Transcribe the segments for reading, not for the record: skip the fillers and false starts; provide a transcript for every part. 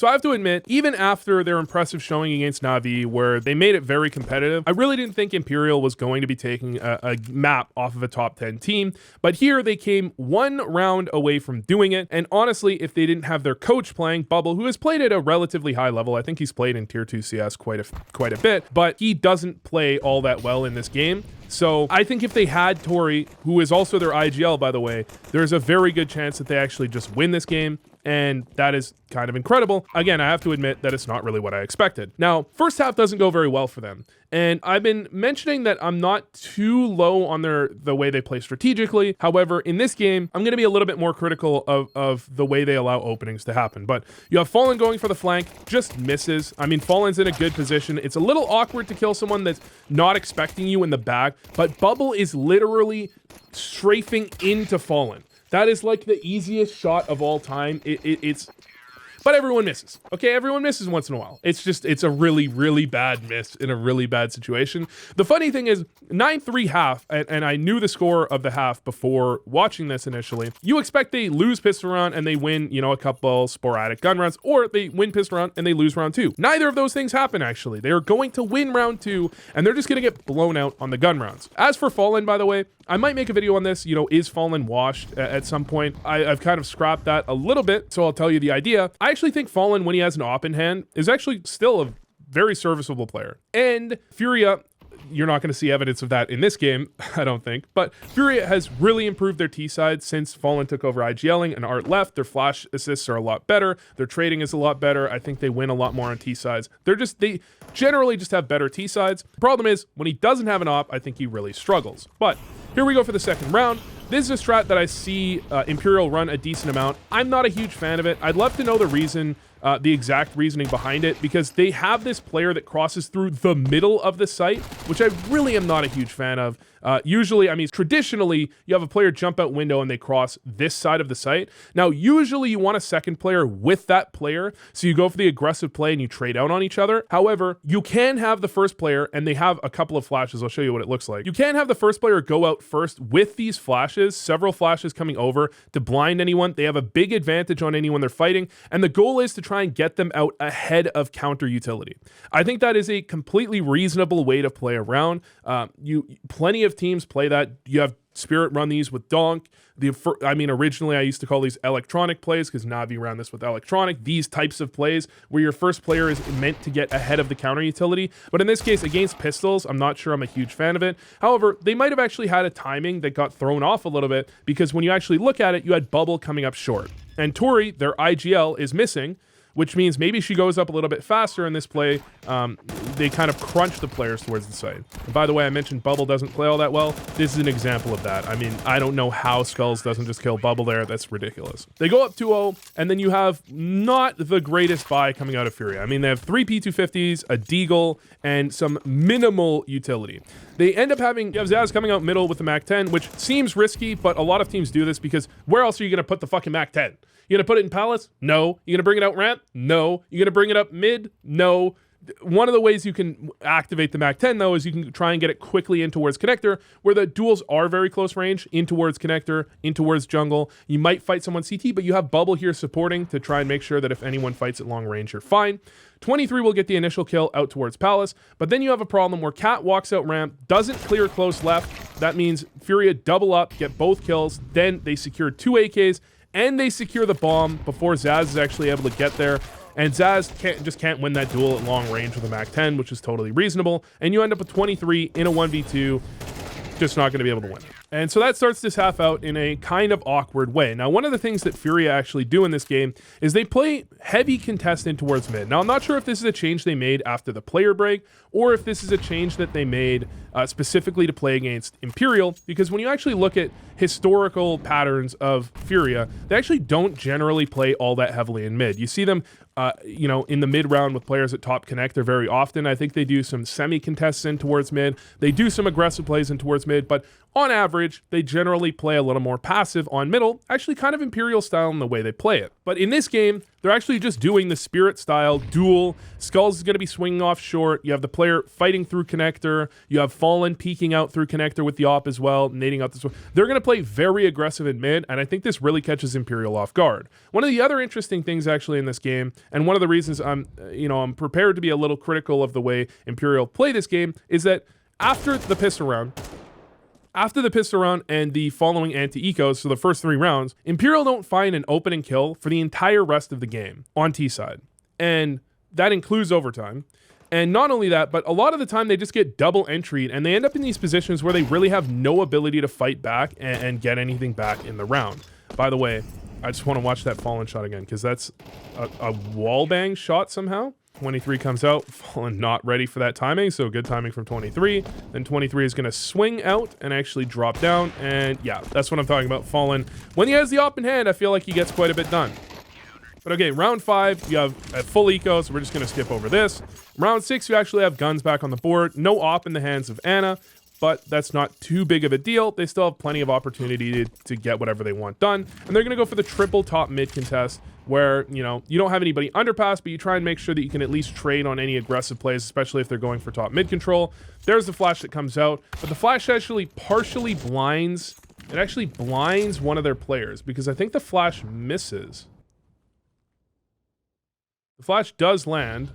So I have to admit, even after their impressive showing against Na'Vi, where they made it very competitive, I really didn't think Imperial was going to be taking a map off of a top 10 team. But here they came one round away from doing it. And honestly, if they didn't have their coach playing, Bubble, who has played at a relatively high level, I think he's played in Tier 2 CS quite a bit, but he doesn't play all that well in this game. So I think if they had Tori, who is also their IGL, by the way, there's a very good chance that they actually just win this game. And that is kind of incredible. Again, I have to admit that it's not really what I expected. Now, first half doesn't go very well for them. And I've been mentioning that I'm not too low on the way they play strategically. However, in this game, I'm going to be a little bit more critical of the way they allow openings to happen. But you have Fallen going for the flank, just misses. I mean, Fallen's in a good position. It's a little awkward to kill someone that's not expecting you in the back, but Bubble is literally strafing into Fallen. That is like the easiest shot of all time. But everyone misses. Okay, everyone misses once in a while. It's a really, really bad miss in a really bad situation. The funny thing is, 9-3 half, and I knew the score of the half before watching this initially. You expect they lose pistol round and they win, a couple sporadic gun rounds, or they win pistol round and they lose round 2. Neither of those things happen, actually. They are going to win round 2, and they're just going to get blown out on the gun rounds. As for Fallen, by the way, I might make a video on this, is Fallen washed at some point? I've kind of scrapped that a little bit, so I'll tell you the idea. I actually think Fallen, when he has an op in hand, is actually still a very serviceable player. And Furia, you're not going to see evidence of that in this game, I don't think, but Furia has really improved their T-side since Fallen took over IGLing and Art left. Their flash assists are a lot better. Their trading is a lot better. I think they win a lot more on T-sides. They generally just have better T-sides. The problem is, when he doesn't have an op, I think he really struggles. But here we go for the second round. This is a strat that I see Imperial run a decent amount. I'm not a huge fan of it. I'd love to know the reason, the exact reasoning behind it, because they have this player that crosses through the middle of the site, which I really am not a huge fan of. Usually, I mean, traditionally, you have a player jump out window and they cross this side of the site. Now, usually you want a second player with that player, so you go for the aggressive play and you trade out on each other. However, you can have the first player, and they have a couple of flashes. I'll show you what it looks like. You can have the first player go out first with these flashes, several flashes coming over to blind anyone. They have a big advantage on anyone they're fighting, and the goal is to try and get them out ahead of counter utility. I think that is a completely reasonable way to play around. Plenty of teams play that. You have Spirit run these with Donk. Originally I used to call these electronic plays because Na'Vi ran this with electronic. These types of plays where your first player is meant to get ahead of the counter utility. But in this case, against pistols, I'm not sure I'm a huge fan of it. However, they might have actually had a timing that got thrown off a little bit, because when you actually look at it, you had Bubble coming up short. And Tori, their IGL, is missing, which means maybe she goes up a little bit faster in this play. They kind of crunch the players towards the side. And by the way, I mentioned Bubble doesn't play all that well. This is an example of that. I mean, I don't know how Skulls doesn't just kill Bubble there. That's ridiculous. They go up 2-0, and then you have not the greatest buy coming out of Furia. I mean, they have 3 P250s, a Deagle, and some minimal utility. They end up you have Zaz coming out middle with the MAC-10, which seems risky, but a lot of teams do this because where else are you going to put the fucking MAC-10? You gonna put it in Palace? No. You gonna bring it out ramp? No. You gonna bring it up mid? No. One of the ways you can activate the MAC-10, though, is you can try and get it quickly in towards connector, where the duels are very close range, in towards connector, in towards jungle. You might fight someone CT, but you have Bubble here supporting to try and make sure that if anyone fights at long range, you're fine. 23 will get the initial kill out towards Palace, but then you have a problem where Cat walks out ramp, doesn't clear close left. That means Furia double up, get both kills, then they secure 2 AKs, and they secure the bomb before Zaz is actually able to get there. And Zaz can't win that duel at long range with a MAC-10, which is totally reasonable. And you end up with 23 in a 1v2, just not going to be able to win. And so that starts this half out in a kind of awkward way. Now, one of the things that Furia actually do in this game is they play heavy contestant towards mid. Now, I'm not sure if this is a change they made after the player break, or if this is a change that they made specifically to play against Imperial, because when you actually look at historical patterns of Furia, they actually don't generally play all that heavily in mid. You see them in the mid round with players at top connector very often. I think they do some semi-contests in towards mid. They do some aggressive plays in towards mid, but on average, they generally play a little more passive on middle, actually kind of Imperial style in the way they play it. But in this game, they're actually just doing the Spirit style duel. Skulls is going to be swinging off short. You have the player fighting through connector. You have Fallen peeking out through connector with the op as well, nading out this way. They're going to play very aggressive in mid, and I think this really catches Imperial off guard. One of the other interesting things actually in this game, and one of the reasons I'm prepared to be a little critical of the way Imperial play this game, is that after the pistol round and the following anti-ecos, so the first 3 rounds, Imperial don't find an opening kill for the entire rest of the game on T side. And that includes overtime. And not only that, but a lot of the time they just get double entryed and they end up in these positions where they really have no ability to fight back and get anything back in the round. By the way, I just want to watch that Fallen shot again because that's a wallbang shot somehow. 23 comes out, Fallen not ready for that timing, so good timing from 23. Then 23 is going to swing out and actually drop down, and yeah, that's what I'm talking about. Fallen, when he has the op in hand, I feel like he gets quite a bit done. But okay, round 5, you have a full eco, so we're just going to skip over this. Round 6, you actually have guns back on the board, no op in the hands of Ana, but that's not too big of a deal. They still have plenty of opportunity to get whatever they want done, and they're going to go for the triple top mid contest, where, you don't have anybody underpass, but you try and make sure that you can at least trade on any aggressive plays, especially if they're going for top mid control. There's the flash that comes out, but the flash actually partially blinds. It actually blinds one of their players because I think the flash misses. The flash does land.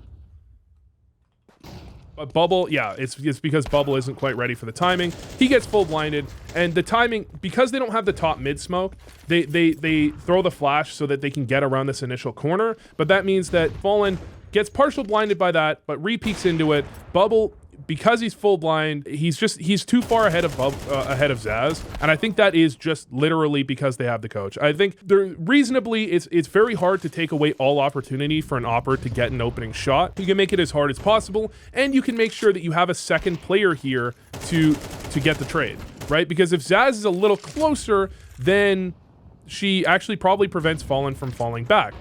But Bubble, yeah, it's because Bubble isn't quite ready for the timing. He gets full blinded, and the timing, because they don't have the top mid smoke, they throw the flash so that they can get around this initial corner, but that means that Fallen gets partial blinded by that, but re-peeks into it. Bubble, because he's full blind, he's too far ahead of Zaz, and I think that is just literally because they have the coach. I think they're reasonably, it's very hard to take away all opportunity for an opper to get an opening shot. You can make it as hard as possible, and you can make sure that you have a second player here to get the trade, right? Because if Zaz is a little closer, then she actually probably prevents Fallen from falling back.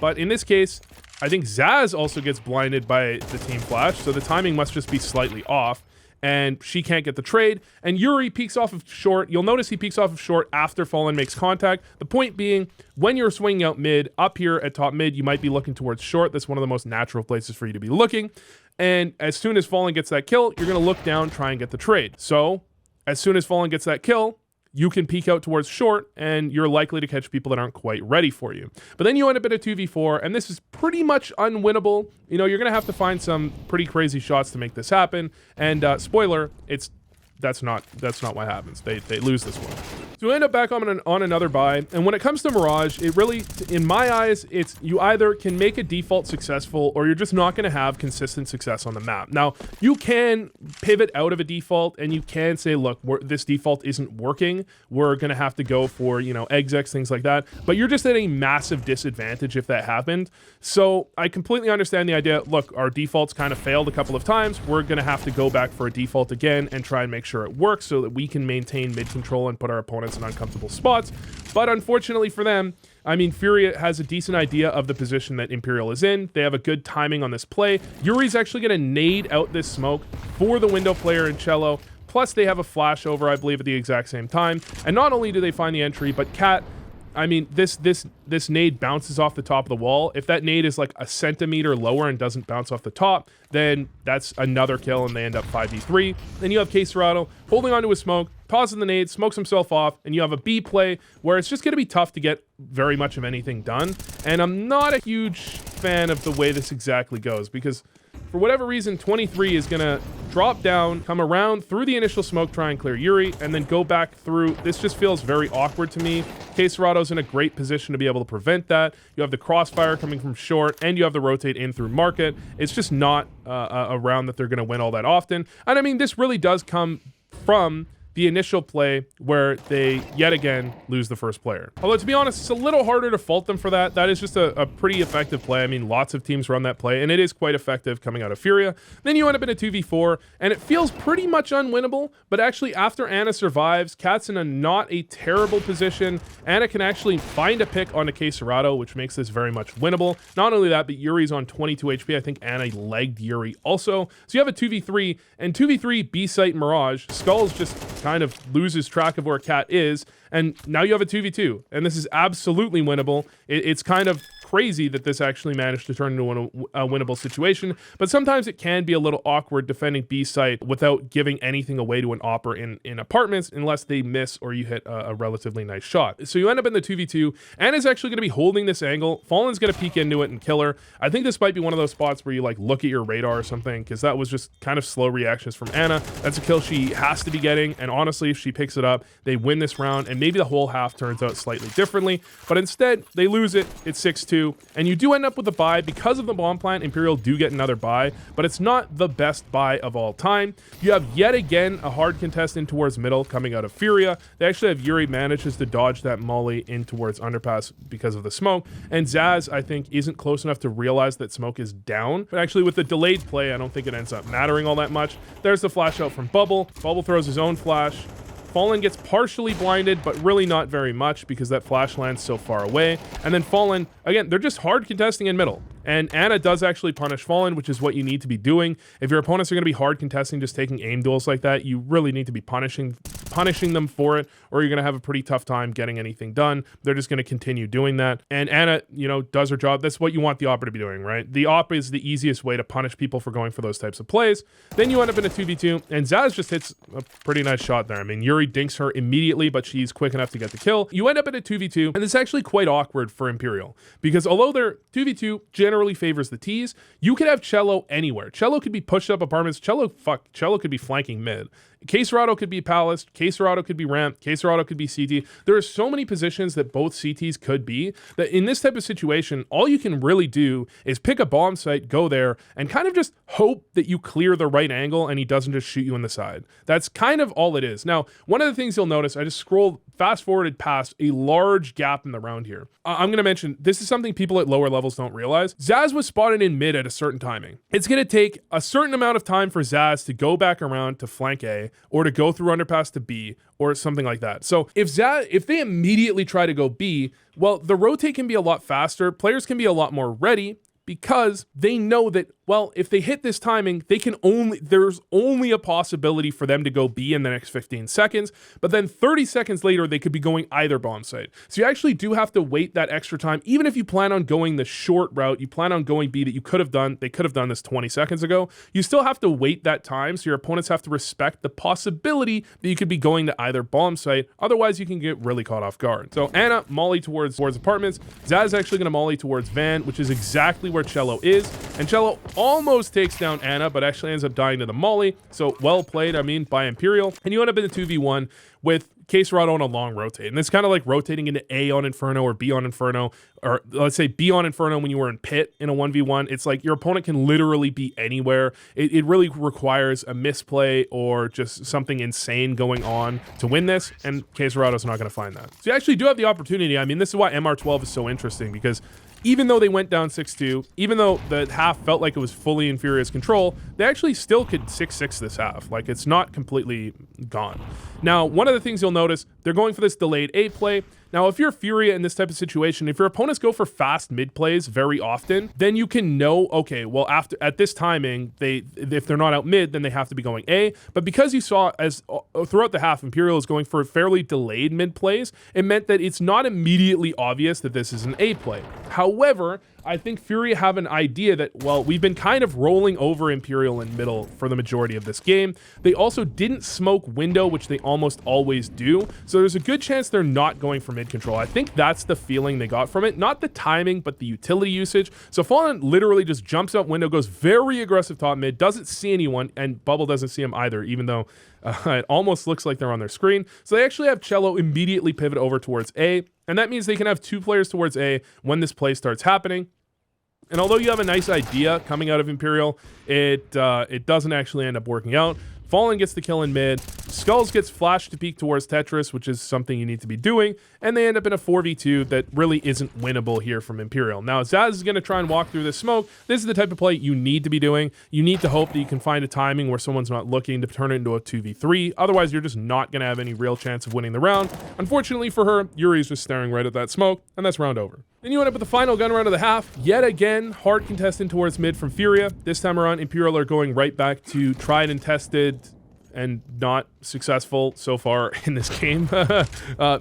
But in this case, I think Zaz also gets blinded by the team flash, so the timing must just be slightly off, and she can't get the trade. And Yuri peeks off of short. You'll notice he peeks off of short after Fallen makes contact. The point being, when you're swinging out mid, up here at top mid, you might be looking towards short. That's one of the most natural places for you to be looking. And as soon as Fallen gets that kill, you're going to look down, try and get the trade. So as soon as Fallen gets that kill, you can peek out towards short, and you're likely to catch people that aren't quite ready for you. But then you end up at a 2v4, and this is pretty much unwinnable. You're going to have to find some pretty crazy shots to make this happen. And spoiler, that's not what happens. They lose this one. So we end up back on another buy, and when it comes to Mirage, it really, in my eyes, it's you either can make a default successful or you're just not going to have consistent success on the map. Now, you can pivot out of a default and you can say, look, this default isn't working. We're going to have to go for, execs, things like that, but you're just at a massive disadvantage if that happened. So I completely understand the idea. Look, our defaults kind of failed a couple of times. We're going to have to go back for a default again and try and make sure it works so that we can maintain mid control and put our opponents in uncomfortable spots. But unfortunately for them, Furia has a decent idea of the position that Imperial is in. They have a good timing on this play. Yuri's actually going to nade out this smoke for the window player in Cello. Plus they have a flashover, I believe, at the exact same time. And not only do they find the entry, but Cat, this nade bounces off the top of the wall. If that nade is like a centimeter lower and doesn't bounce off the top, then that's another kill and they end up 5v3. Then you have Caserado holding onto his smoke, tosses the nade, smokes himself off, and you have a B play where it's just going to be tough to get very much of anything done. And I'm not a huge fan of the way this exactly goes because for whatever reason, 23 is going to drop down, come around through the initial smoke, try and clear Yuri, and then go back through. This just feels very awkward to me. Caserado's in a great position to be able to prevent that. You have the crossfire coming from short, and you have the rotate in through market. It's just not a round that they're going to win all that often. And this really does come from the initial play where they yet again lose the first player. Although to be honest, it's a little harder to fault them for that. That is just a pretty effective play. Lots of teams run that play and it is quite effective coming out of Furia. Then you end up in a 2v4 and it feels pretty much unwinnable, but actually after Ana survives, Cat's in a not a terrible position. Ana can actually find a pick on a Caserado, which makes this very much winnable. Not only that, but Yuri's on 22 HP. I think Ana legged Yuri also. So you have a 2v3 and 2v3 B-Site Mirage. Skull's just kind of loses track of where Cat is, and now you have a 2v2, and this is absolutely winnable. It's kind of crazy that this actually managed to turn into a winnable situation, but sometimes it can be a little awkward defending B site without giving anything away to an opper in apartments unless they miss or you hit a relatively nice shot. So you end up in the 2v2. Anna's actually going to be holding this angle. Fallen's going to peek into it and kill her. I think this might be one of those spots where you like look at your radar or something, because that was just kind of slow reactions from Anna. That's a kill she has to be getting, and honestly, if she picks it up, they win this round, and maybe the whole half turns out slightly differently, but instead they lose it. It's 6-2. And you do end up with a buy because of the bomb plant. Imperial do get another buy, but it's not the best buy of all time. You have yet again a hard contest in towards middle coming out of Furia. They actually have Yuri manages to dodge that molly in towards underpass because of the smoke, and Zaz, I think, isn't close enough to realize that smoke is down. But actually with the delayed play, I don't think it ends up mattering all that much. There's the flash out from Bubble. Bubble throws his own flash. Fallen gets partially blinded, but really not very much because that flash lands so far away. And then Fallen, again, they're just hard contesting in middle. And Anna does actually punish Fallen, which is what you need to be doing. If your opponents are going to be hard contesting, just taking aim duels like that, you really need to be punishing them for it, or you're going to have a pretty tough time getting anything done. They're just going to continue doing that. And Anna, does her job. That's what you want the opper to be doing, right? The opper is the easiest way to punish people for going for those types of plays. Then you end up in a 2v2, and Zaz just hits a pretty nice shot there. I mean, Yuri dinks her immediately, but she's quick enough to get the kill. You end up in a 2v2, and it's actually quite awkward for Imperial, because although their 2v2 generally favors the T's, you could have Cello anywhere. Cello could be pushed up apartments. Cello could be flanking mid. Caserado could be Palace, Caserado could be Ramp, Caserado could be CT. There are so many positions that both CTs could be that in this type of situation, all you can really do is pick a bomb site, go there, and kind of just hope that you clear the right angle and he doesn't just shoot you in the side. That's kind of all it is. Now, one of the things you'll notice, I just fast forwarded past a large gap in the round here. I'm going to mention, this is something people at lower levels don't realize. Zaz was spotted in mid at a certain timing. It's going to take a certain amount of time for Zaz to go back around to flank A, or to go through underpass to B, or something like that. So if they immediately try to go B, well, the rotate can be a lot faster. Players can be a lot more ready because they know that, well, if they hit this timing, there's only a possibility for them to go B in the next 15 seconds, but then 30 seconds later, they could be going either bomb site. So you actually do have to wait that extra time. Even if you plan on going the short route, you plan on going B that they could have done this 20 seconds ago, you still have to wait that time, so your opponents have to respect the possibility that you could be going to either bomb site. Otherwise, you can get really caught off guard. So Anna, molly towards apartments. Zaz is actually going to molly towards Van, which is exactly where Cello is. And Cello almost takes down Anna, but actually ends up dying to the molly. So well played, by Imperial. And you end up in a 2v1 with Caserado on a long rotate. And it's kind of like rotating into A on Inferno or B on Inferno, or let's say B on Inferno when you were in pit in a 1v1. It's like your opponent can literally be anywhere. It really requires a misplay or just something insane going on to win this, and Caserado's not going to find that. So you actually do have the opportunity. This is why MR12 is so interesting, because even though they went down 6-2, even though the half felt like it was fully in Furia's control, they actually still could 6-6 this half. Like, it's not completely gone. Now, one of the things you'll notice, they're going for this delayed A play. Now, if you're Furia in this type of situation, if your opponents go for fast mid plays very often, then you can know, okay, well, at this timing, if they're not out mid, then they have to be going A. But because you saw throughout the half, Imperial is going for fairly delayed mid plays, it meant that it's not immediately obvious that this is an A play. However, I think Furia have an idea that, well, we've been kind of rolling over Imperial in middle for the majority of this game. They also didn't smoke window, which they almost always do. So there's a good chance they're not going for mid control. I think that's the feeling they got from it. Not the timing, but the utility usage. So Fallen literally just jumps out window, goes very aggressive top mid, doesn't see anyone, and Bubble doesn't see him either, even though it almost looks like they're on their screen. So they actually have Cello immediately pivot over towards A, and that means they can have two players towards A when this play starts happening. And although you have a nice idea coming out of Imperial, it doesn't actually end up working out. Fallen gets the kill in mid. Skulls gets flashed to peek towards Tetris, which is something you need to be doing. And they end up in a 4v2 that really isn't winnable here from Imperial. Now, Zaz is going to try and walk through this smoke. This is the type of play you need to be doing. You need to hope that you can find a timing where someone's not looking to turn it into a 2v3. Otherwise, you're just not going to have any real chance of winning the round. Unfortunately for her, Yuri's just staring right at that smoke, and that's round over. Then you end up with the final gun round of the half. Yet again, hard contestant towards mid from Furia. This time around, Imperial are going right back to tried and tested and not successful so far in this game.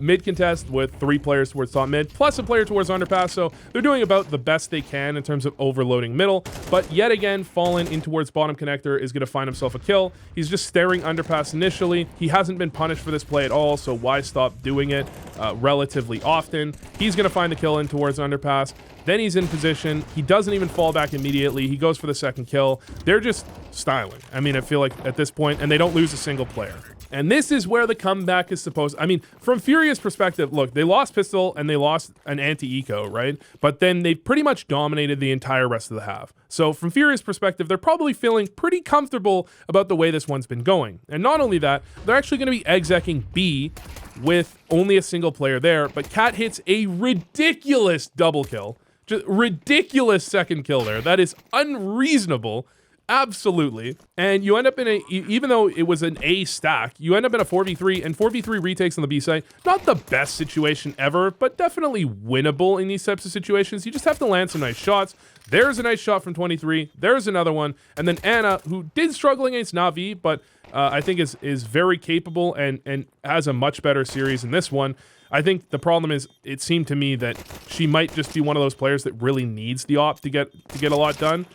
Mid contest with 3 players towards top mid, plus a player towards underpass, so they're doing about the best they can in terms of overloading middle, but yet again, Fallen in towards bottom connector is going to find himself a kill. He's just staring underpass initially. He hasn't been punished for this play at all, so why stop doing it relatively often? He's going to find the kill in towards underpass. Then he's in position. He doesn't even fall back immediately. He goes for the second kill. They're just styling. I mean, I feel like at this point, and they don't lose a single player. And this is where the comeback is supposed. I mean, from Furia's perspective, look, they lost pistol and they lost an anti-eco, right? But then they pretty much dominated the entire rest of the half. So from Furia's perspective, they're probably feeling pretty comfortable about the way this one's been going. And not only that, they're actually going to be execing B with only a single player there. But Cat hits a ridiculous double kill. Just ridiculous second kill there. That is unreasonable. Absolutely. And you end up in a, even though it was an A stack, you end up in a 4v3, and 4v3 retakes on the B side. Not the best situation ever, but definitely winnable in these types of situations. You just have to land some nice shots. There's a nice shot from 23. There's another one. And then Anna, who did struggle against Na'Vi, but I think is very capable and has a much better series in this one. I think the problem is, it seemed to me that she might just be one of those players that really needs the op to get a lot done.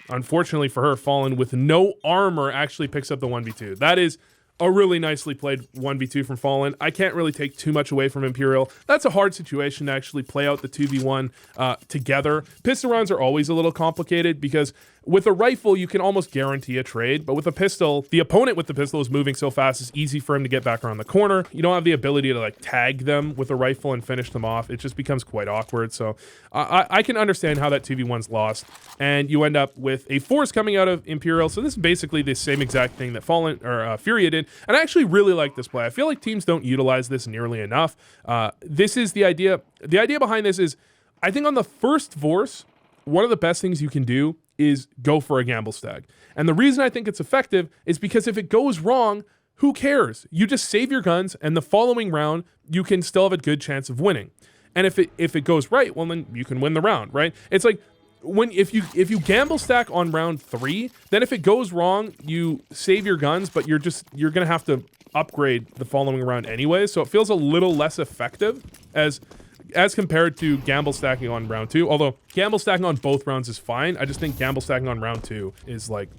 Unfortunately for her, Fallen with no armor actually picks up the 1v2. That is a really nicely played 1v2 from Fallen. I can't really take too much away from Imperial. That's a hard situation to actually play out the 2v1 together. Pistol rounds are always a little complicated because with a rifle, you can almost guarantee a trade, but with a pistol, the opponent with the pistol is moving so fast, it's easy for him to get back around the corner. You don't have the ability to like tag them with a rifle and finish them off. It just becomes quite awkward. So I can understand how that 2v1's lost, and you end up with a force coming out of Imperial. So this is basically the same exact thing that Fallen or Furia did, and I actually really like this play. I feel like teams don't utilize this nearly enough. This is the idea. The idea behind this is, I think on the first force, one of the best things you can do is go for a gamble stack. And the reason I think it's effective is because if it goes wrong, who cares? You just save your guns, and the following round, you can still have a good chance of winning. And if it goes right, well, then you can win the round, right? It's like if you gamble stack on round 3, then if it goes wrong, you save your guns, but you're gonna have to upgrade the following round anyway. So it feels a little less effective as compared to gamble stacking on round 2, although gamble stacking on both rounds is fine. I just think gamble stacking on round 2 is like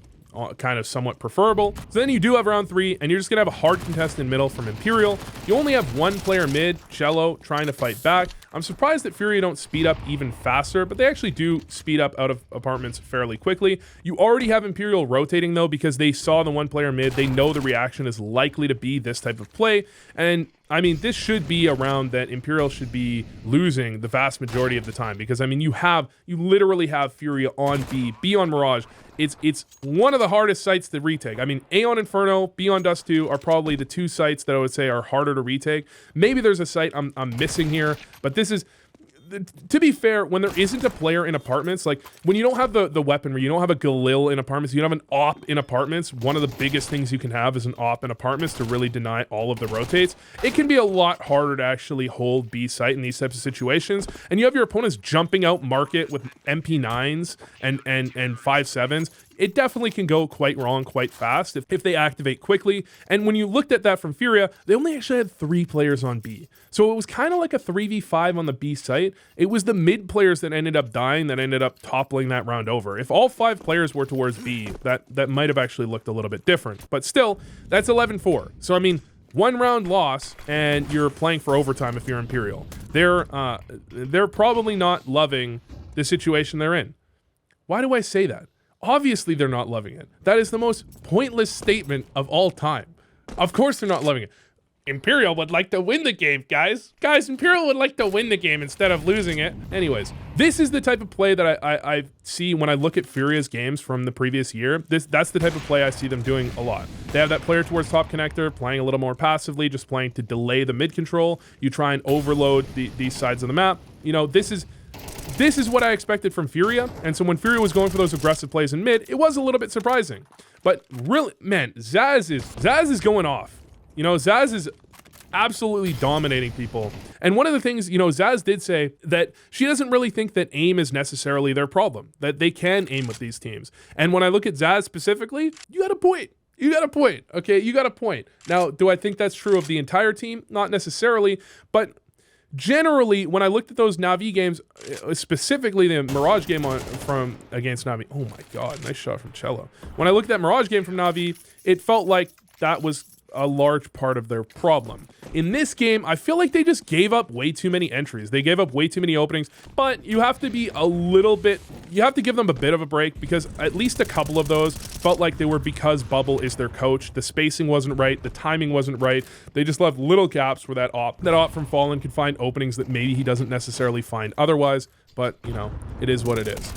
kind of somewhat preferable. So then you do have round 3, and you're just gonna have a hard contest in middle from Imperial. You only have one player mid, Cello, trying to fight back. I'm surprised that Furia don't speed up even faster, but they actually do speed up out of apartments fairly quickly. You already have Imperial rotating though, because they saw the one player mid. They know the reaction is likely to be this type of play, and I mean, this should be a round that Imperial should be losing the vast majority of the time, because I mean, you literally have Furia on B on Mirage. It's one of the hardest sites to retake. I mean, A on Inferno, B on Dust 2 are probably the 2 sites that I would say are harder to retake. Maybe there's a site I'm missing here, but this is, to be fair, when there isn't a player in apartments, like when you don't have the weaponry, you don't have a Galil in apartments, you don't have an op in apartments, one of the biggest things you can have is an op in apartments to really deny all of the rotates. It can be a lot harder to actually hold B site in these types of situations, and you have your opponents jumping out market with MP9s and 5.7s. It definitely can go quite wrong quite fast if they activate quickly. And when you looked at that from Furia, they only actually had 3 players on B. So it was kind of like a 3v5 on the B site. It was the mid players that ended up dying, that ended up toppling that round over. If all 5 players were towards B, that might have actually looked a little bit different. But still, that's 11-4. So I mean, 1 round loss, and you're playing for overtime if you're Imperial. They're probably not loving the situation they're in. Why do I say that? Obviously, they're not loving it. That is the most pointless statement of all time. Of course they're not loving it. Imperial would like to win the game, guys. Guys, Imperial would like to win the game instead of losing it. Anyways, this is the type of play that I see when I look at Furia's games from the previous year. That's the type of play I see them doing a lot. They have that player towards top connector, playing a little more passively, just playing to delay the mid control. You try and overload these sides of the map. You know, this is what I expected from Furia, and so when Furia was going for those aggressive plays in mid, it was a little bit surprising. But really, man, Zaz is going off. You know, Zaz is absolutely dominating people. And one of the things, you know, Zaz did say that she doesn't really think that aim is necessarily their problem, that they can aim with these teams. And when I look at Zaz specifically, you got a point. You got a point, okay? You got a point. Now, do I think that's true of the entire team? Not necessarily, but generally, when I looked at those Na'Vi games, specifically the Mirage game from against Na'Vi, oh my god, nice shot from Cello. When I looked at that Mirage game from Na'Vi, it felt like that was a large part of their problem. In this game, I feel like they just gave up way too many entries. They gave up way too many openings, but you have to be a little bit, you have to give them a bit of a break because at least a couple of those felt like they were because Bubble is their coach. The spacing wasn't right, the timing wasn't right. They just left little gaps where that op from Fallen could find openings that maybe he doesn't necessarily find otherwise, but you know, it is what it is.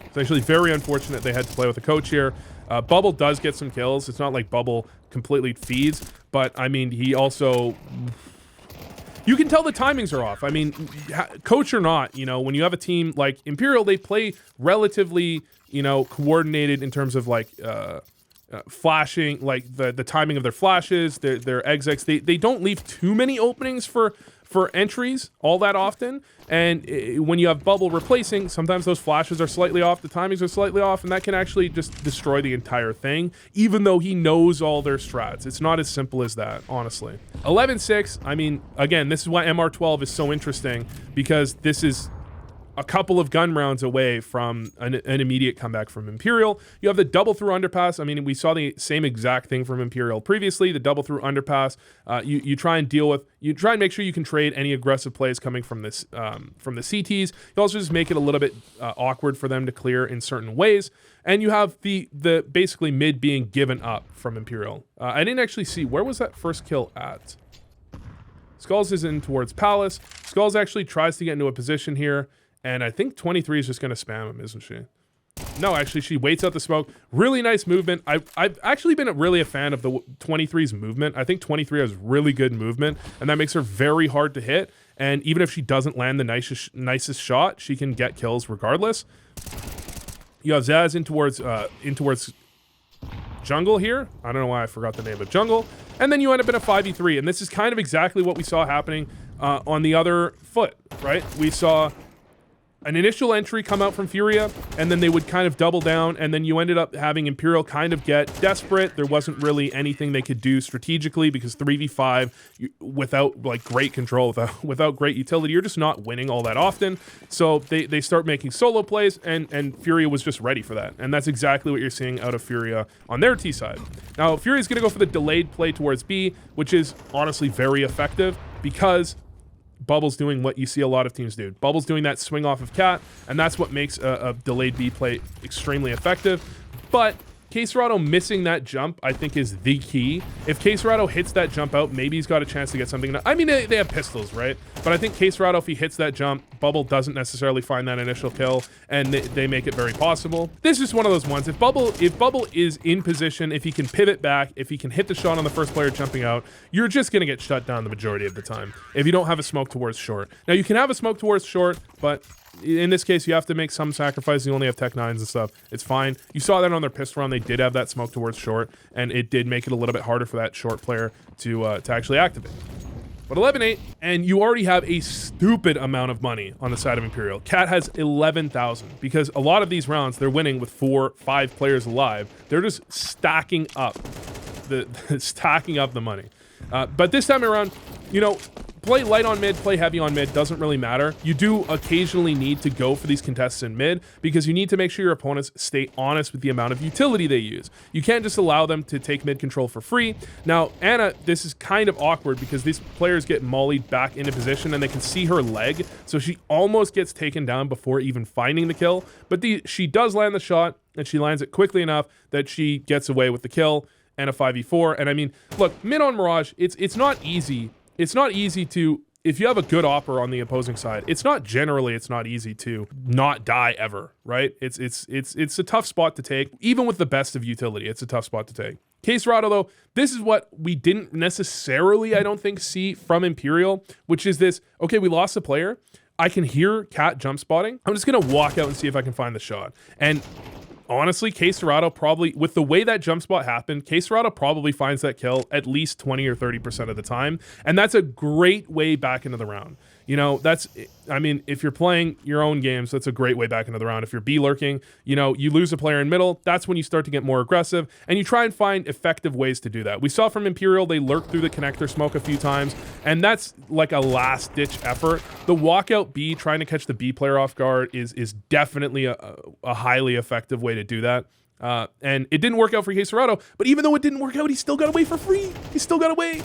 It's actually very unfortunate they had to play with a coach here. Bubble does get some kills. It's not like Bubble completely feeds, but I mean, he also, you can tell the timings are off. I mean, coach or not, you know, when you have a team like Imperial, they play relatively, you know, coordinated in terms of like flashing, like the timing of their flashes, their exits. They don't leave too many openings for entries all that often, and when you have Bubble replacing, sometimes those flashes are slightly off, the timings are slightly off, and that can actually just destroy the entire thing, even though he knows all their strats. It's not as simple as that, honestly. 11-6, I mean, again, this is why MR12 is so interesting, because this is a couple of gun rounds away from an immediate comeback from Imperial. You have the double through underpass. I mean, we saw the same exact thing from Imperial previously, the double through underpass. You try and deal with, you try and make sure you can trade any aggressive plays coming from this, from the CTs. You also just make it a little bit awkward for them to clear in certain ways. And you have the basically mid being given up from Imperial. I didn't actually see, where was that first kill at? Skulls is in towards Palace. Skulls actually tries to get into a position here. And I think 23 is just going to spam him, isn't she? No, actually, she waits out the smoke. Really nice movement. I've actually been really a fan of the 23's movement. I think 23 has really good movement, and that makes her very hard to hit. And even if she doesn't land the nicest shot, she can get kills regardless. You have Zaz in towards jungle here. I don't know why I forgot the name of jungle. And then you end up in a 5v3. And this is kind of exactly what we saw happening on the other foot, right? We saw an initial entry come out from Furia, and then they would kind of double down, and then you ended up having Imperial kind of get desperate. There wasn't really anything they could do strategically because 3v5 without like great control, without great utility, you're just not winning all that often. So they start making solo plays, and Furia was just ready for that. And that's exactly what you're seeing out of Furia on their T side. Now, Furia's gonna go for the delayed play towards B, which is honestly very effective because Bubble's doing what you see a lot of teams do. Bubble's doing that swing off of Cat, and that's what makes a delayed B play extremely effective. But K-Serrato missing that jump, I think, is the key. If K-Serrato hits that jump out, maybe he's got a chance to get something. I mean, they have pistols, right? But I think K-Serrato, if he hits that jump, Bubble doesn't necessarily find that initial kill, and they make it very possible. This is one of those ones. If Bubble is in position, if he can pivot back, if he can hit the shot on the first player jumping out, you're just going to get shut down the majority of the time if you don't have a smoke towards short. Now, you can have a smoke towards short, but in this case, you have to make some sacrifices. You only have Tech 9s and stuff. It's fine. You saw that on their pistol round. They did have that smoke towards short, and it did make it a little bit harder for that short player to actually activate. But 11-8, and you already have a stupid amount of money on the side of Imperial. Cat has 11,000 because a lot of these rounds, they're winning with 4-5 players alive. They're just stacking up the money. But this time around, you know, play light on mid, play heavy on mid, doesn't really matter. You do occasionally need to go for these contests in mid because you need to make sure your opponents stay honest with the amount of utility they use. You can't just allow them to take mid control for free. Now, Anna, this is kind of awkward because these players get mollied back into position and they can see her leg, so she almost gets taken down before even finding the kill. But she does land the shot, and she lands it quickly enough that she gets away with the kill and a 5v4. And I mean, look, mid on Mirage, it's not easy. It's not easy to, if you have a good opper on the opposing side, it's not easy to not die ever, right? It's a tough spot to take. Even with the best of utility, it's a tough spot to take. K-Serrato, though, this is what we didn't necessarily, I don't think, see from Imperial, which is this, okay, we lost a player. I can hear Cat jump spotting. I'm just going to walk out and see if I can find the shot. And honestly, K-Serrato probably, with the way that jump spot happened, K-Serrato probably finds that kill at least 20 or 30% of the time. And that's a great way back into the round. You know, that's, I mean, if you're playing your own games, that's a great way back into the round. If you're B lurking, you know, you lose a player in middle, that's when you start to get more aggressive, and you try and find effective ways to do that. We saw from Imperial, they lurked through the connector smoke a few times, and that's like a last-ditch effort. The walkout B, trying to catch the B player off guard, is definitely a highly effective way to do that. And it didn't work out for Caserado, but even though it didn't work out, he still got away for free. He still got away.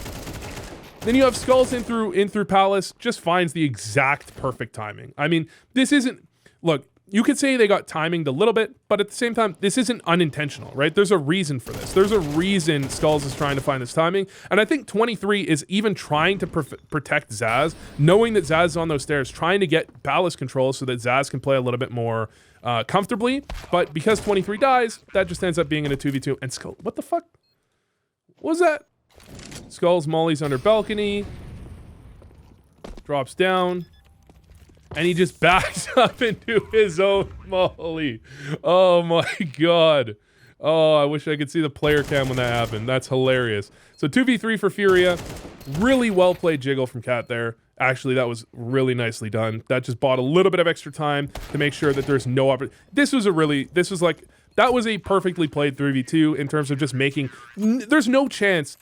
Then you have Skulls in through Palace, just finds the exact perfect timing. I mean, this isn't, look, you could say they got timinged a little bit, but at the same time, this isn't unintentional, right? There's a reason for this. There's a reason Skulls is trying to find this timing. And I think 23 is even trying to protect Zaz, knowing that Zaz is on those stairs, trying to get Palace control so that Zaz can play a little bit more comfortably. But because 23 dies, that just ends up being in a 2v2. And Skull, what the fuck? What was that? Skulls mollies under balcony, drops down, and he just backs up into his own molly. Oh my god. Oh, I wish I could see the player cam when that happened. That's hilarious. So 2v3 for Furia. Really well played jiggle from Cat there. Actually, that was really nicely done. That just bought a little bit of extra time to make sure that there's no opportunity. That was a perfectly played 3v2 in terms of just making, there's no chance,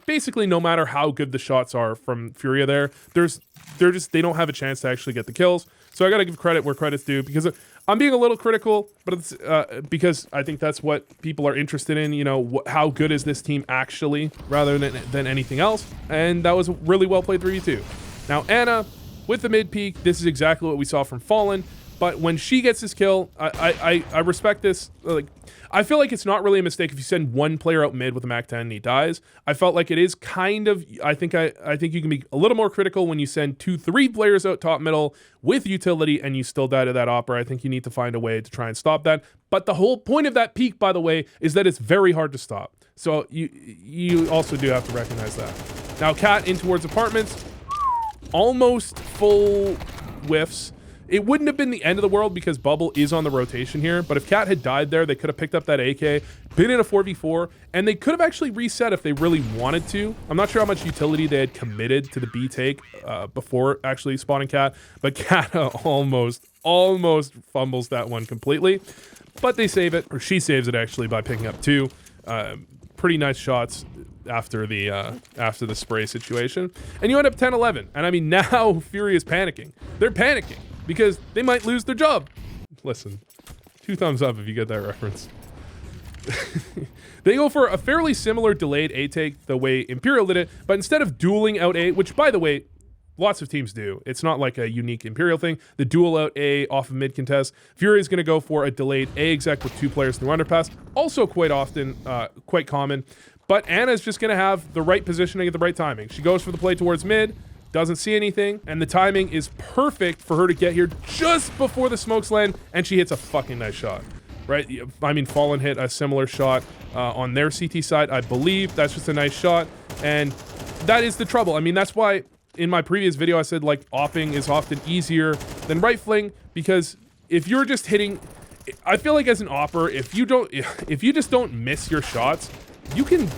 basically no matter how good the shots are from Furia there, they don't have a chance to actually get the kills. So I gotta give credit where credit's due, because I'm being a little critical, but it's because I think that's what people are interested in, you know, how good is this team actually, rather than anything else. And that was a really well played 3v2. Now Anna, with the mid peak, this is exactly what we saw from Fallen. But when she gets this kill, I respect this. Like, I feel like it's not really a mistake if you send one player out mid with a Mac 10 and he dies. I felt like it is kind of, I think you can be a little more critical when you send 2-3 players out top middle with utility and you still die to that Opera. I think you need to find a way to try and stop that. But the whole point of that peak, by the way, is that it's very hard to stop. So you also do have to recognize that. Now Cat in towards apartments, almost full whiffs. It wouldn't have been the end of the world because Bubble is on the rotation here, but if Cat had died there, they could have picked up that AK, been in a 4v4, and they could have actually reset if they really wanted to. I'm not sure how much utility they had committed to the B take before actually spawning Cat, but Cat almost fumbles that one completely. But they save it, or she saves it actually by picking up 2. Pretty nice shots after the spray situation. And you end up 10-11. And I mean, now Fury is panicking. They're panicking because they might lose their job. Listen, 2 thumbs up if you get that reference. They go for a fairly similar delayed A take the way Imperial did it, but instead of dueling out A, which by the way, lots of teams do. It's not like a unique Imperial thing. The duel out A off of mid contest. Fury is going to go for a delayed A exec with 2 players through underpass. Also quite often, quite common. But Anna's just going to have the right positioning at the right timing. She goes for the play towards mid, doesn't see anything, and the timing is perfect for her to get here just before the smokes land, and she hits a fucking nice shot. Right? I mean, Fallen hit a similar shot on their CT side, I believe. That's just a nice shot, and that is the trouble. I mean, that's why in my previous video I said, like, opping is often easier than rifling, because if you're just hitting, I feel like as an opper, if you just don't miss your shots, you can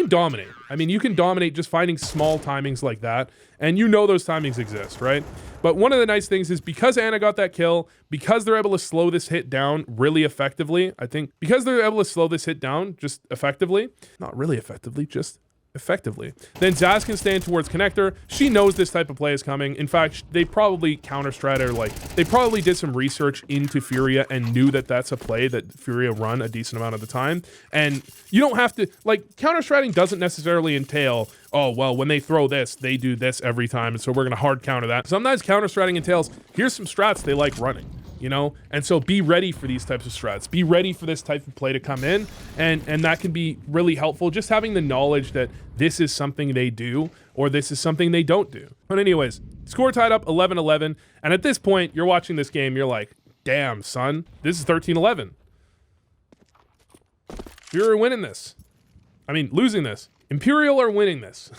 dominate. I mean, you can dominate just finding small timings like that, and you know those timings exist, right? But one of the nice things is because Anna got that kill, because they're able to slow this hit down really effectively, I think because they're able to slow this hit down just effectively, not really effectively, just effectively, then Zaz can stand towards connector. She knows this type of play is coming. In fact, they probably counter-strat her, like, they probably did some research into Furia and knew that that's a play that Furia run a decent amount of the time. And you don't have to, like, counter-stratting doesn't necessarily entail, oh, well, when they throw this, they do this every time, and so we're going to hard counter that. Sometimes counter-stratting entails, here's some strats they like running, you know? And so be ready for these types of strats. Be ready for this type of play to come in, and that can be really helpful, just having the knowledge that this is something they do, or this is something they don't do. But anyways, score tied up 11-11, and at this point, you're watching this game, you're like, damn, son, this is 13-11. You're winning this. I mean, losing this. Imperial are winning this.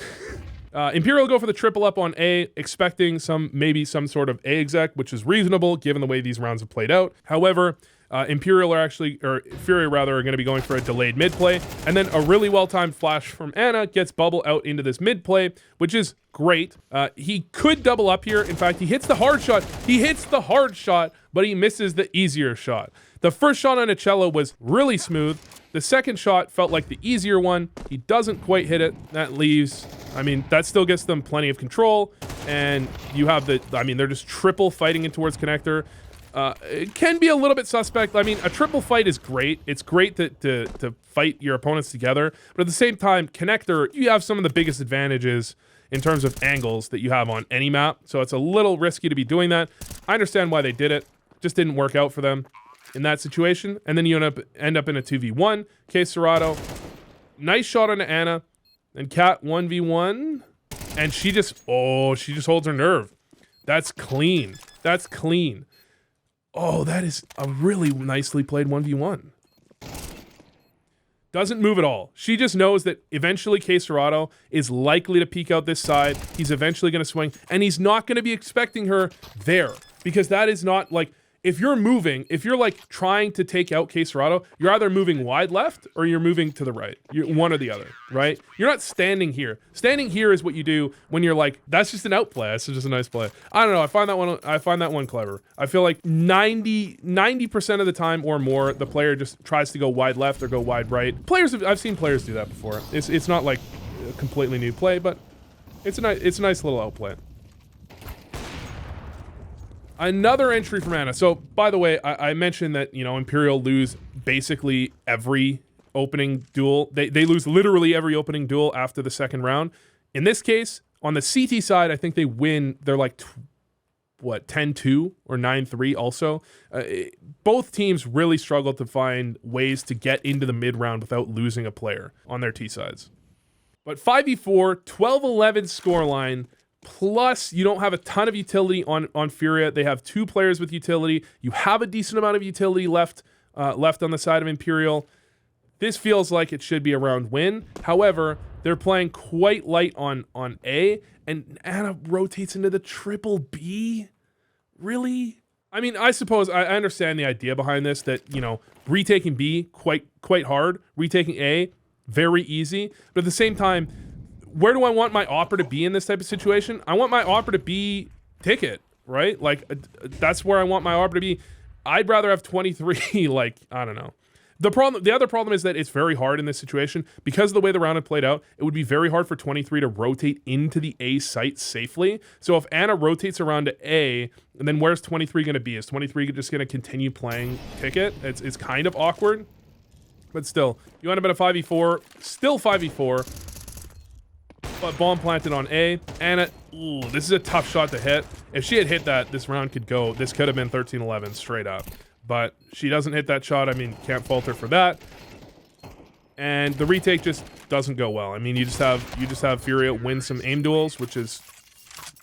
Imperial go for the triple up on A, expecting maybe some sort of A exec, which is reasonable given the way these rounds have played out. However, Imperial are actually, or Furia rather, are going to be going for a delayed mid play, and then a really well-timed flash from Ana gets Bubble out into this mid play, which is great. He could double up here. In fact, he hits the hard shot. He hits the hard shot, but he misses the easier shot. The first shot on Cello was really smooth. The second shot felt like the easier one. He doesn't quite hit it. That leaves, I mean, that still gets them plenty of control. And you have the, I mean, they're just triple fighting in towards connector. It can be a little bit suspect. I mean, a triple fight is great. It's great to fight your opponents together. But at the same time, connector, you have some of the biggest advantages in terms of angles that you have on any map. So it's a little risky to be doing that. I understand why they did it. Just didn't work out for them in that situation. And then you end up in a 2v1. Que Serato, nice shot on Ana. And Cat 1v1. And she just holds her nerve. That's clean. That's clean. Oh, that is a really nicely played 1v1. Doesn't move at all. She just knows that eventually Que Serato is likely to peek out this side. He's eventually going to swing. And he's not going to be expecting her there. Because that is not like... If you're moving, if you're like trying to take out Que Serato, you're either moving wide left or you're moving to the right. You're one or the other, right? You're not standing here. Standing here is what you do when you're like, that's just an outplay. That's just a nice play. I don't know. I find that one clever. I feel like 90% of the time or more, the player just tries to go wide left or go wide right. I've seen players do that before. It's not like a completely new play, but it's a nice little outplay. Another entry from Ana. So, by the way, I mentioned that, you know, Imperial lose basically every opening duel. They lose literally every opening duel after the second round. In this case, on the CT side, I think they win. They're like, 10-2 or 9-3 also. Both teams really struggled to find ways to get into the mid-round without losing a player on their T sides. But 5v4, 12-11 scoreline. Plus, you don't have a ton of utility on Furia. They have two players with utility. You have a decent amount of utility left on the side of Imperial. This feels like it should be a round win. However, they're playing quite light on A, and Ana rotates into the triple B. Really? I mean, I suppose I understand the idea behind this, that, you know, retaking B quite hard, retaking A very easy, but at the same time, where do I want my opera to be in this type of situation? I want my opera to be ticket, right? Like, that's where I want my opera to be. I'd rather have 23, like, I don't know. The other problem is that it's very hard in this situation. Because of the way the round had played out, it would be very hard for 23 to rotate into the A site safely. So if Ana rotates around to A, and then where's 23 going to be? Is 23 just going to continue playing ticket? It's kind of awkward. But still, you end up in a 5v4, still 5v4. But bomb planted on A. Ana, ooh, this is a tough shot to hit. If she had hit that, this round could go. This could have been 13-11 straight up. But she doesn't hit that shot. I mean, can't fault her for that. And the retake just doesn't go well. I mean, you just have Furia win some aim duels, which is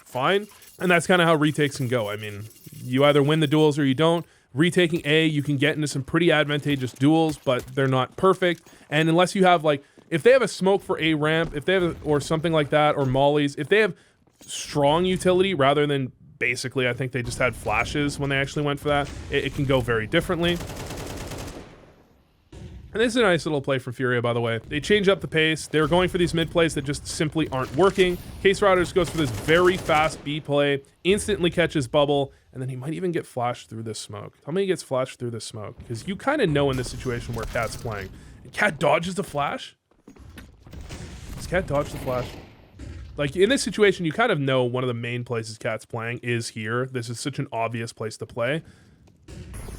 fine. And that's kind of how retakes can go. I mean, you either win the duels or you don't. Retaking A, you can get into some pretty advantageous duels, but they're not perfect. And unless you have, like, if they have a smoke for A ramp, if they have or something like that, or mollies, if they have strong utility rather than basically, I think they just had flashes when they actually went for that, it can go very differently. And this is a nice little play from Furia, by the way. They change up the pace. They're going for these mid plays that just simply aren't working. Que Serato just goes for this very fast B play, instantly catches Bubble, and then he might even get flashed through this smoke. Tell me he gets flashed through this smoke, because you kind of know in this situation where Cat's playing. And Cat dodges the flash? Does Cat dodge the flash? Like, in this situation, you kind of know one of the main places Cat's playing is here. This is such an obvious place to play.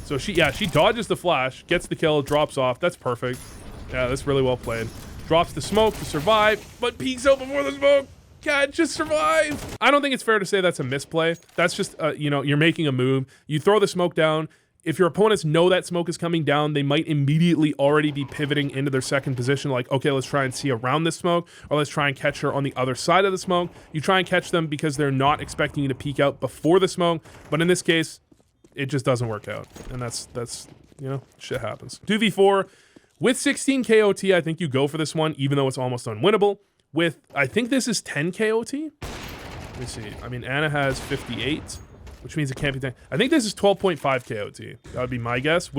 So she dodges the flash, gets the kill, drops off. That's perfect. Yeah, that's really well played. Drops the smoke to survive, but peeks out before the smoke. Cat just survive. I don't think it's fair to say that's a misplay. That's just, you know, you're making a move. You throw the smoke down. If your opponents know that smoke is coming down, they might immediately already be pivoting into their second position, like, okay, let's try and see around this smoke, or let's try and catch her on the other side of the smoke. You try and catch them because they're not expecting you to peek out before the smoke, but in this case, it just doesn't work out. And that's you know, shit happens. 2v4, with 16 KOT, I think you go for this one, even though it's almost unwinnable. With, I think this is 10 KOT? Let me see. I mean, Ana has 58. which means it can't be 10. I think this is 12.5 KOT. That would be my guess,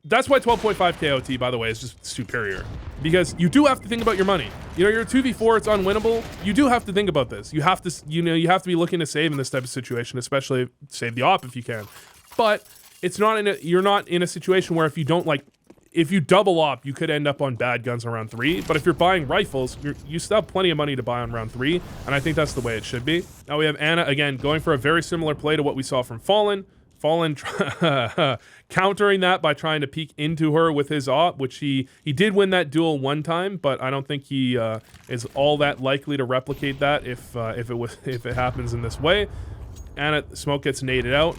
that's why 12.5 KOT, by the way, is just superior. Because you do have to think about your money. You know, you're a 2v4, it's unwinnable. You do have to think about this. You have to, you have to be looking to save in this type of situation, especially save the op if you can. But it's not you're not in a situation where if you don't if you double op, you could end up on bad guns on round 3. But if you're buying rifles, you still have plenty of money to buy on round 3. And I think that's the way it should be. Now we have Ana, again, going for a very similar play to what we saw from Fallen. Fallen countering that by trying to peek into her with his op, which he did win that duel one time, but I don't think he is all that likely to replicate that if it happens in this way. Ana, smoke gets naded out.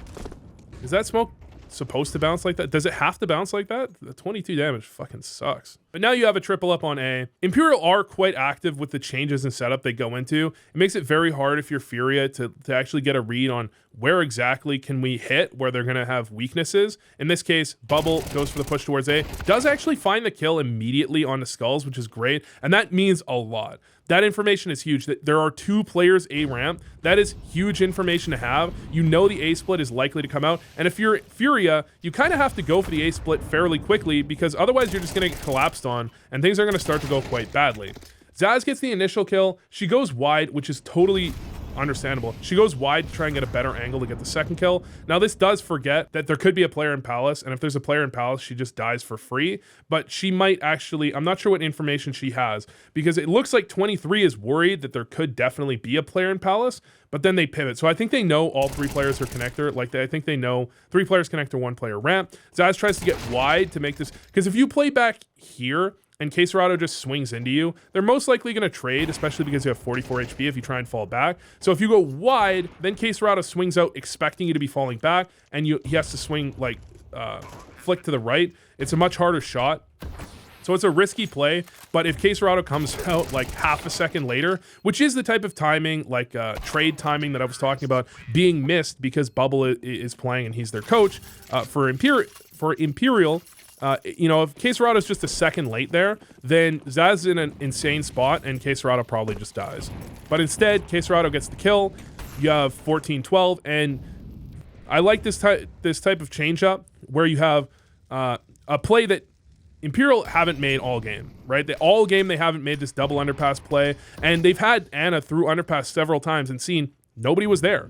Is that smoke supposed to bounce like that? Does it have to bounce like that? The 22 damage fucking sucks. But now you have a triple up on A. Imperial are quite active with the changes and setup they go into. It makes it very hard if you're Furia to actually get a read on where exactly can we hit, where they're gonna have weaknesses. In this case, Bubble goes for the push towards A, does actually find the kill immediately on the skulls, which is great, and that means a lot. That information is huge. That there are 2 players A ramp. That is huge information to have. You know the A split is likely to come out. And if you're Furia, you kind of have to go for the A split fairly quickly because otherwise you're just going to get collapsed on and things are going to start to go quite badly. Zaz gets the initial kill. She goes wide, which is totally understandable. She goes wide to try and get a better angle to get the second kill. Now this does forget that there could be a player in Palace, and if there's a player in Palace, she just dies for free, but she might actually, I'm not sure what information she has, because it looks like 23 is worried that there could definitely be a player in Palace, but then they pivot. So I think they know all 3 players are connector. I think they know 3 players connector, 1 player ramp. Zaz tries to get wide to make this, because if you play back here, and Caserado just swings into you, they're most likely going to trade, especially because you have 44 HP if you try and fall back. So if you go wide, then Caserado swings out expecting you to be falling back, and he has to swing, flick to the right. It's a much harder shot. So it's a risky play, but if Caserado comes out half a second later, which is the type of timing, trade timing that I was talking about, being missed because Bubble is playing and he's their coach, for Imperial, if Caserado's just a second late there, then Zaz is in an insane spot and Caserado probably just dies. But instead, Caserado gets the kill. You have 14-12, and I like this type of change up where you have a play that Imperial haven't made all game, right? All game they haven't made this double underpass play, and they've had Ana through underpass several times and seen nobody was there.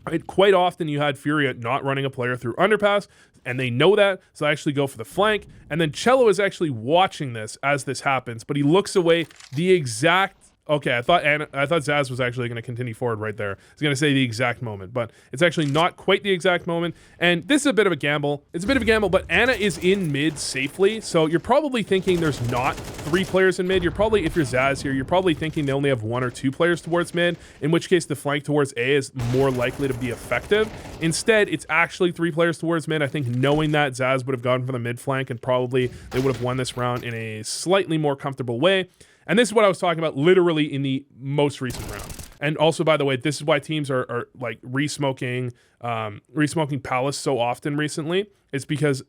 Right? Quite often you had Furia not running a player through underpass, and they know that, so they actually go for the flank. And then Cello is actually watching this as this happens, but he looks away the exact. Okay, I thought Zaz was actually going to continue forward right there. I was going to say the exact moment, but it's actually not quite the exact moment. And this is a bit of a gamble. It's a bit of a gamble, but Ana is in mid safely, so you're probably thinking there's not 3 players in mid. You're probably, if you're Zaz here, you're probably thinking they only have 1 or 2 players towards mid, in which case the flank towards A is more likely to be effective. Instead, it's actually 3 players towards mid. I think knowing that, Zaz would have gone for the mid flank, and probably they would have won this round in a slightly more comfortable way. And this is what I was talking about literally in the most recent round. And also, by the way, this is why teams are re-smoking Palace so often recently. It's because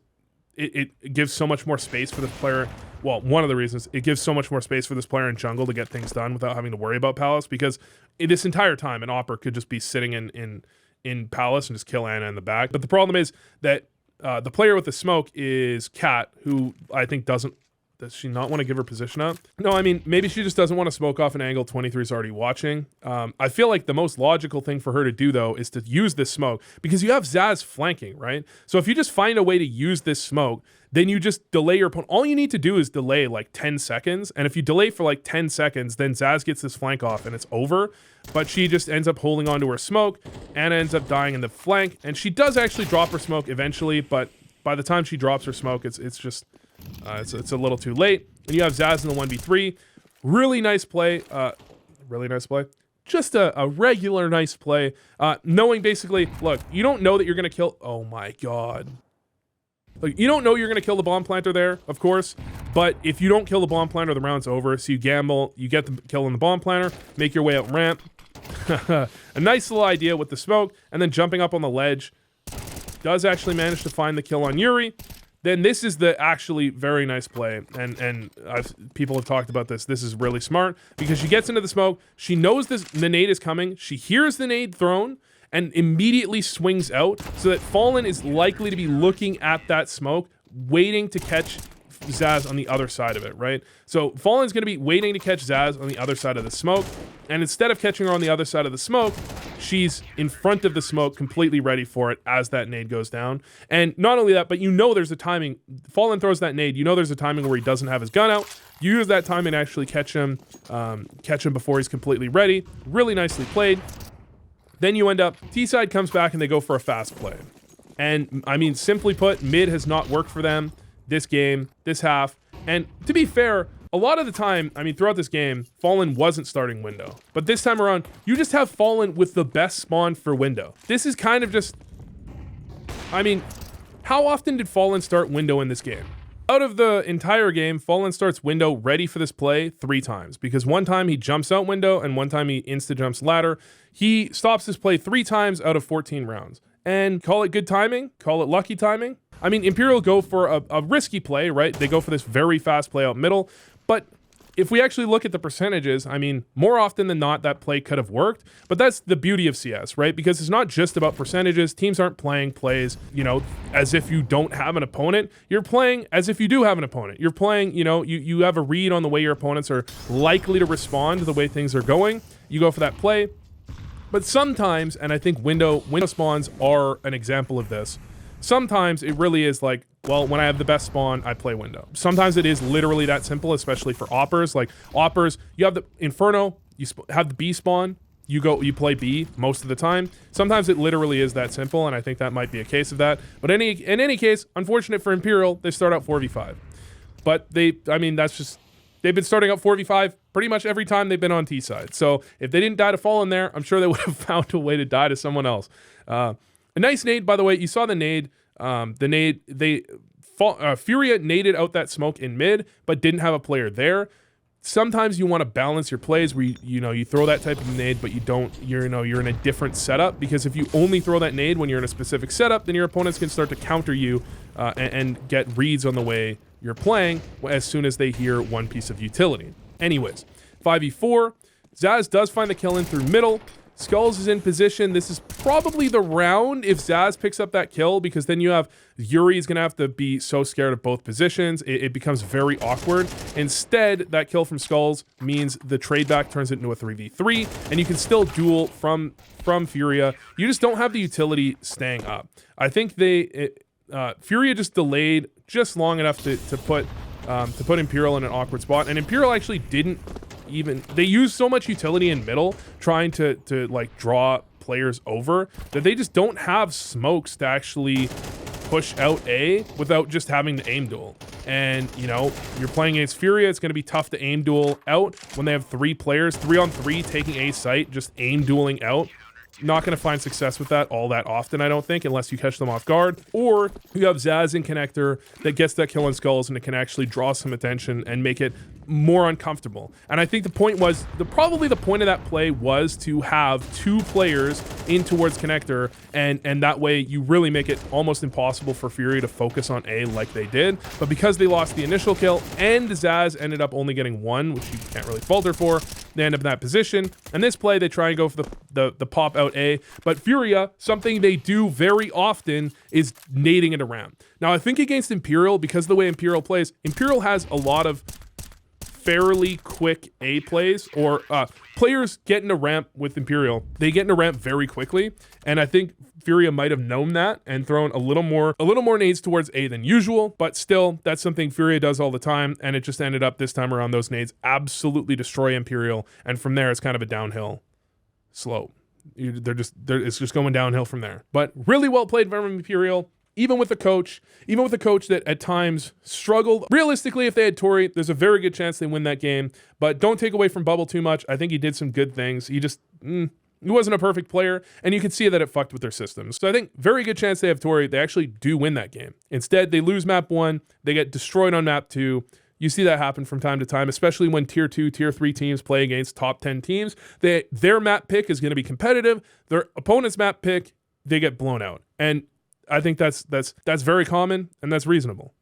it gives so much more space for this player. Well, one of the reasons, it gives so much more space for this player in jungle to get things done without having to worry about Palace, because this entire time an Opper could just be sitting in Palace and just kill Ana in the back. But the problem is that the player with the smoke is Cat, who I think does she not want to give her position up? No, I mean, maybe she just doesn't want to smoke off an angle 23 is already watching. I feel like the most logical thing for her to do, though, is to use this smoke, because you have Zaz flanking, right? So if you just find a way to use this smoke, then you just delay your opponent. All you need to do is delay 10 seconds. And if you delay for 10 seconds, then Zaz gets this flank off and it's over. But she just ends up holding onto her smoke. Ana ends up dying in the flank. And she does actually drop her smoke eventually, but by the time she drops her smoke, it's just... it's a little too late. And you have Zaz in the 1v3. Really nice play. Really nice play. Just a regular nice play. Knowing basically, look, you don't know that you're going to kill... Oh my god. Like, you don't know you're going to kill the bomb planter there, of course. But if you don't kill the bomb planter, the round's over. So you gamble, you get the kill on the bomb planter, make your way up ramp. A nice little idea with the smoke. And then jumping up on the ledge. Does actually manage to find the kill on Yuri. Then this is the actually very nice play, and people have talked about this. This is really smart, because she gets into the smoke. She knows the nade is coming. She hears the nade thrown, and immediately swings out so that Fallen is likely to be looking at that smoke, waiting to catch Zaz on the other side of it, right? So Fallen's going to be waiting to catch Zaz on the other side of the smoke, and instead of catching her on the other side of the smoke, she's in front of the smoke, completely ready for it as that nade goes down. And not only that, but you know there's a timing. Fallen throws that nade, you know there's a timing where he doesn't have his gun out. You use that timing to actually catch him before he's completely ready. Really nicely played. Then you end up, T-side comes back and they go for a fast play. And I mean, simply put, mid has not worked for them this game, this half. And to be fair, a lot of the time, I mean, throughout this game, Fallen wasn't starting window. But this time around, you just have Fallen with the best spawn for window. This is kind of just, I mean, how often did Fallen start window in this game? Out of the entire game, Fallen starts window ready for this play 3 times, because one time he jumps out window and one time he insta-jumps ladder. He stops this play 3 times out of 14 rounds. And call it good timing, call it lucky timing. I mean, Imperial go for a risky play, right? They go for this very fast play out middle. But if we actually look at the percentages, I mean, more often than not, that play could have worked. But that's the beauty of CS, right? Because it's not just about percentages. Teams aren't playing plays, you know, as if you don't have an opponent. You're playing as if you do have an opponent. You're playing, you know, you have a read on the way your opponents are likely to respond to the way things are going. You go for that play. But sometimes, and I think window spawns are an example of this, sometimes it really is like, well, when I have the best spawn, I play window. Sometimes it is literally that simple, especially for Oppers. Like Oppers, you have the Inferno, you have the B spawn, you play B most of the time. Sometimes it literally is that simple, and I think that might be a case of that. But in any case, unfortunate for Imperial, they start out 4v5. But I mean, that's just, they've been starting out 4v5 pretty much every time they've been on T side. So if they didn't die to Fallen there, I'm sure they would have found a way to die to someone else. A nice nade, by the way. You saw the nade. Furia naded out that smoke in mid, but didn't have a player there. Sometimes you want to balance your plays where you throw that type of nade, but you don't. You're in a different setup, because if you only throw that nade when you're in a specific setup, then your opponents can start to counter you and get reads on the way you're playing as soon as they hear one piece of utility. Anyways, 5v4. Zaz does find the kill in through middle. Skulls is in position. This is probably the round if Zaz picks up that kill, because then you have Yuri's going to have to be so scared of both positions. It becomes very awkward. Instead, that kill from Skulls means the trade back turns it into a 3v3, and you can still duel from Furia. You just don't have the utility staying up. I think Furia just delayed just long enough to put Imperial in an awkward spot, and Imperial actually didn't they used so much utility in middle trying to like draw players over that they just don't have smokes to actually push out A without just having to aim duel. And you know, you're playing against Furia, it's going to be tough to aim duel out when they have 3 players 3-on-3 taking A site, just aim dueling out. Not going to find success with that all that often, I don't think, unless you catch them off guard. Or you have Zaz in connector that gets that kill on Skulls, and it can actually draw some attention and make it more uncomfortable. And I think the point was, probably the point of that play was to have 2 players in towards connector, and that way you really make it almost impossible for Fury to focus on A like they did. But because they lost the initial kill and Zaz ended up only getting 1, which you can't really fault her for, they end up in that position. And this play, they try and go for the pop out A. But Furia, something they do very often is nading it around. Now, I think against Imperial, because of the way Imperial plays, Imperial has a lot of fairly quick A plays, or players get into ramp with Imperial. They get into ramp very quickly, and I think Furia might have known that and thrown a little more nades towards A than usual, but still, that's something Furia does all the time, and it just ended up this time around those nades absolutely destroy Imperial, and from there it's kind of a downhill slope. It's just going downhill from there. But really well played from Imperial. Even with the coach that at times struggled. Realistically, if they had Tori, there's a very good chance they win that game. But don't take away from Bubble too much. I think he did some good things. He just, he wasn't a perfect player, and you can see that it fucked with their systems. So I think very good chance they have Tori. They actually do win that game. Instead, they lose map 1. They get destroyed on map 2. You see that happen from time to time, especially when tier 2, tier 3 teams play against top 10 teams. Their map pick is going to be competitive. Their opponent's map pick, they get blown out. And I think that's very common, and that's reasonable.